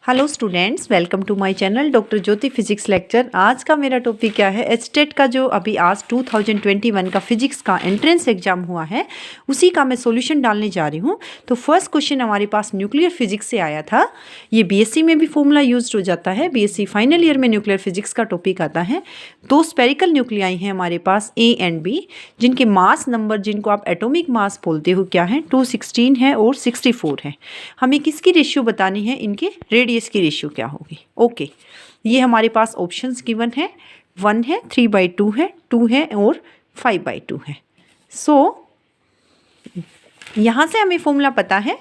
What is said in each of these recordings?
Hello students, welcome to my channel doctor Jyoti physics lecture. आज का मेरा टॉपिक क्या है, एचटेट का जो अभी आज 2021 का फिजिक्स का एंट्रेंस एग्जाम हुआ है उसी का मैं सॉल्यूशन डालने जा रही हूँ। तो फर्स्ट क्वेश्चन हमारे पास न्यूक्लियर फिजिक्स से आया था। ये बीएससी में भी फॉर्मूला यूज हो जाता है। बीएससी फाइनल ईयर में न्यूक्लियर फिजिक्स का टॉपिक आता है। दो स्पेरिकल न्यूक्लियाई हैं हमारे पास ए एंड बी, जिनके मास नंबर, जिनको आप एटॉमिक मास बोलते हो, क्या है 216 है और 64 है। हमें किसकी रेशियो बतानी है, इनके रेडियस की रेशियो क्या होगी। ओके, ये हमारे पास ऑप्शंस गिवन है। 1 है, 3/2 है, 2 है और 5/2 है। सो यहाँ से हमें फॉर्मूला पता है,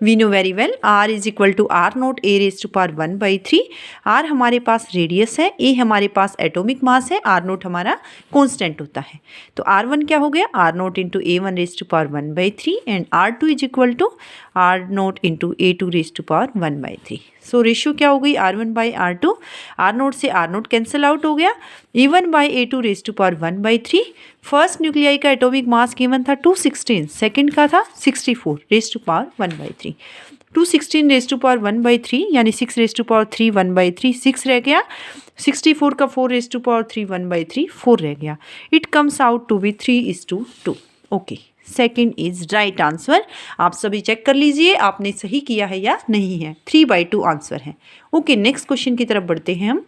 we know very well, R is equal to R naught A raise to power 1/3। R हमारे पास रेडियस है, A हमारे पास एटॉमिक मास है, R नोट हमारा कांस्टेंट होता है। तो R1 क्या हो गया, R naught into A1 raise to power 1/3 and R2 is equal to R naught into A2 raise to power 1/3। So ratio क्या हो गई, R1/R2। R नोट से R नोट कैंसिल आउट हो गया, A1/A2 raise to power 1/3। First nuclei का atomic mass given था 216, second का था 64 raise to power 1/3। 216 raise to power 1/3 यानी 6 रेज टू पावर 3 1/3 6 रह गया। 64 का 4 रेज टू पावर 3 1/3 4 रह गया। It comes out to be 3:2। Okay, second is right answer. आप सभी चेक कर लीजिए आपने सही किया है या नहीं है। 3/2 आंसर है। ओके, नेक्स्ट क्वेश्चन की तरफ बढ़ते हैं हम।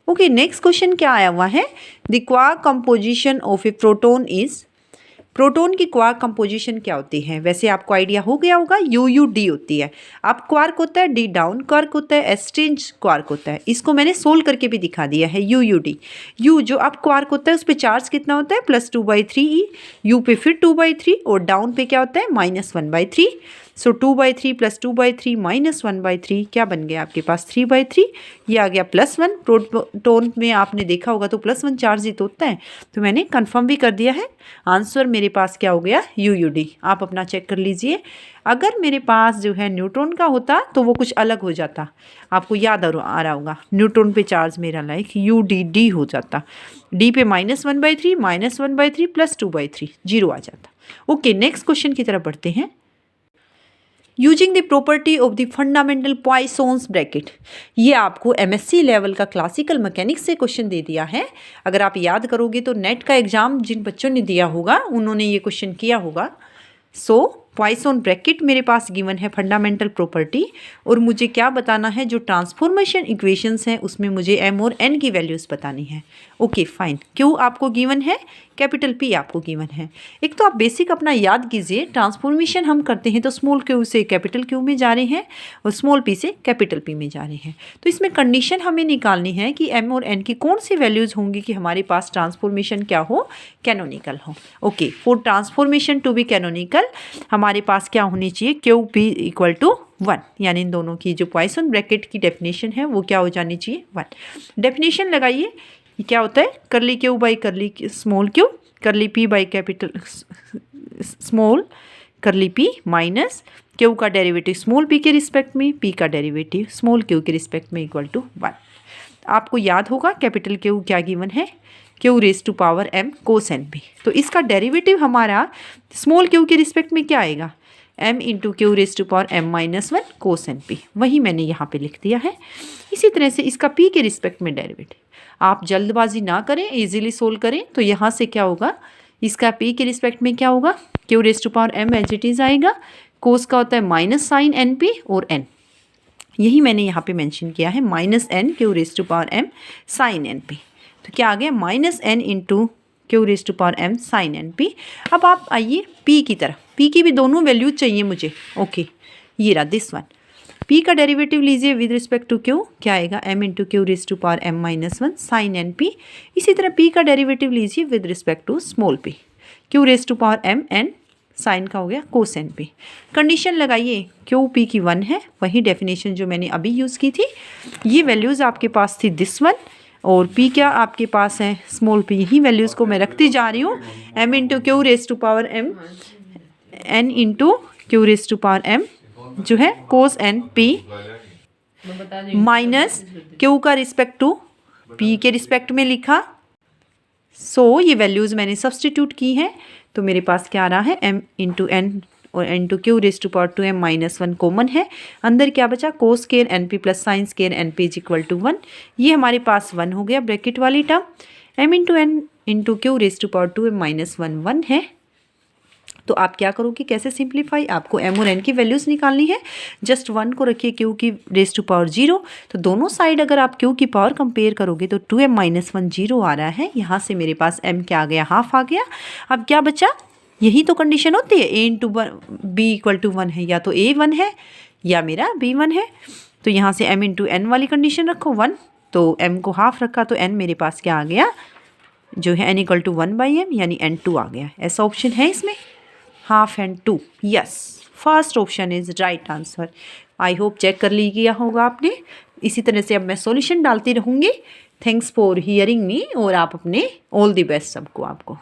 ओके, नेक्स्ट क्वेश्चन क्या आया हुआ है, the quark composition of A proton is. Proton की क्वार्क कंपोजिशन क्या होती है, वैसे आपको आइडिया हो गया होगा, UUD होती है। अब क्वार्क होता है डी डाउन क्वार्क होता है, एक्सचेंज क्वार्क होता है। इसको मैंने सोल्व करके भी दिखा दिया है। UUD, U जो अब क्वार्क होता है उस पर चार्ज कितना होता है, +2/3E। U पे फिर 2/3 और डाउन पे क्या होता है, -1/3। सो 2/3 + 2/3 -1/3 क्या बन गया आपके पास, 3/3। ये आ गया +1। प्रोटॉन में आपने देखा होगा तो +1 चार्ज ही तो होता है। तो मैंने कंफर्म भी कर दिया है। आंसर मेरे पास क्या हो गया, UUD। आप अपना चेक कर लीजिए। अगर मेरे पास जो है न्यूट्रॉन का होता तो वो कुछ अलग हो जाता। आपको याद आ रहा होगा, न्यूट्रॉन पे चार्ज मेरा लाइक UDD हो जाता। D पे -1/3 -1/3 + 2/3 0 आ जाता। ओके, नेक्स्ट क्वेश्चन की तरफ बढ़ते हैं। Using the property of the fundamental Poisson's bracket, ये आपको MSc लेवल का क्लासिकल मैकेनिक्स से क्वेश्चन दे दिया है। अगर आप याद करोगे तो नेट का एग्जाम जिन बच्चों ने दिया होगा उन्होंने ये क्वेश्चन किया होगा। सो पॉइसॉन ब्रैकेट मेरे पास गिवन है फंडामेंटल प्रॉपर्टी, और मुझे क्या बताना है, जो ट्रांसफॉर्मेशन इक्वेशंस हैं उसमें मुझे M और N की वैल्यूज़ बतानी है। ओके फाइन, Q आपको गिवन है, कैपिटल P आपको गिवन है। एक तो आप बेसिक अपना याद कीजिए, ट्रांसफॉर्मेशन हम करते हैं तो स्मॉल Q से कैपिटल Q में जा रहे हैं और स्मॉल p से कैपिटल P में जा रहे हैं। तो इसमें कंडीशन हमें निकालनी है कि M और N की कौन सी वैल्यूज़ होंगी कि हमारे पास ट्रांसफॉर्मेशन क्या हो, कैनोनिकल हो। Okay, for transformation to be canonical हमारे पास क्या होनी चाहिए, QP = 1, यानी इन दोनों की जो पॉइसन ब्रैकेट की डेफिनेशन है वो क्या हो जानी चाहिए, 1। डेफिनेशन लगाइए, ये क्या होता है, करली Q बाई करली स्मॉल Q, करली P बाई कैपिटल स्मॉल करली P माइनस Q का डेरिवेटिव स्मॉल p के रिस्पेक्ट में, P का डेरिवेटिव स्मॉल q के रिस्पेक्ट में = 1। आपको याद होगा कैपिटल Q क्या गिवन है, Q⁻m cos np। तो इसका डेरिवेटिव हमारा स्मॉल q के रिस्पेक्ट में क्या आएगा, m × Q⁻m - 1 cos np। वही मैंने यहाँ पे लिख दिया है। इसी तरह से इसका p के रिस्पेक्ट में डेरिवेटिव, आप जल्दबाजी ना करें, इजीली सोल्व करें। तो यहाँ से क्या होगा, इसका p के रिस्पेक्ट में क्या होगा, Q⁻m एज इट इज़ आएगा, कोस का होता है -sin np और n, यही मैंने यहाँ पे मेंशन किया है, -n Q⁻m sin np। तो क्या आ गया, -n × Q⁻m sin np। अब आप आइए p की तरफ, p की भी दोनों वैल्यूज चाहिए मुझे। ओके, ये रहा दिस वन। p का डेरिवेटिव लीजिए विद रिस्पेक्ट टू q, क्या आएगा, m × Q⁻m - 1 sin np। इसी तरह p का डेरिवेटिव लीजिए with respect to small p, Q⁻m n sine का हो गया कोस np। कंडीशन लगाइए, QP की 1 है, वही डेफिनेशन जो मैंने अभी यूज़ की थी। ये वैल्यूज़ आपके पास थी दिस वन, और P क्या आपके पास है, स्मॉल p। यही वैल्यूज़ को मैं रखती जा रही हूँ, m × Q⁻m n × Q⁻m जो है कोस np माइनस Q का रिस्पेक्ट टू P के रिस्पेक्ट में लिखा। सो ये वैल्यूज़ मैंने सब्सटीट्यूट की हैं, तो मेरे पास क्या आ रहा है, m × n और n two q raise to power 2m-1 common है। अंदर क्या बचा, cos square n p plus sine square n p is equal to 1। ये हमारे पास 1 हो गया ब्रैकेट वाली term. m into n into q raise to power 2m-1 1 है। तो आप क्या करोगे, कैसे सिंप्लीफाई, आपको m और n की वैल्यूज़ निकालनी है। जस्ट 1 को रखिए q की रेज टू पावर 0, तो दोनों साइड अगर आप q की पावर कंपेयर करोगे तो 2m-1 0 आ रहा है। यहाँ से मेरे पास m क्या आ गया, हाफ आ गया। अब क्या बचा, यही तो कंडीशन होती है, a into b equal to 1 है, या तो a 1 है या मेरा b 1 है। तो यहाँ से m इंटू एन वाली कंडीशन रखो 1, तो m को हाफ रखा तो n मेरे पास क्या आ गया, जो है n इक्वल टू 1/m, यानी n 2 आ गया। ऐसा ऑप्शन है इसमें, half and 2। Yes, first option is right answer. I hope check कर लीजिए होगा आपने। इसी तरह से अब मैं सॉल्यूशन डालती रहूँगी। थैंक्स फॉर हियरिंग मी, और आप अपने ऑल द बेस्ट सबको आपको।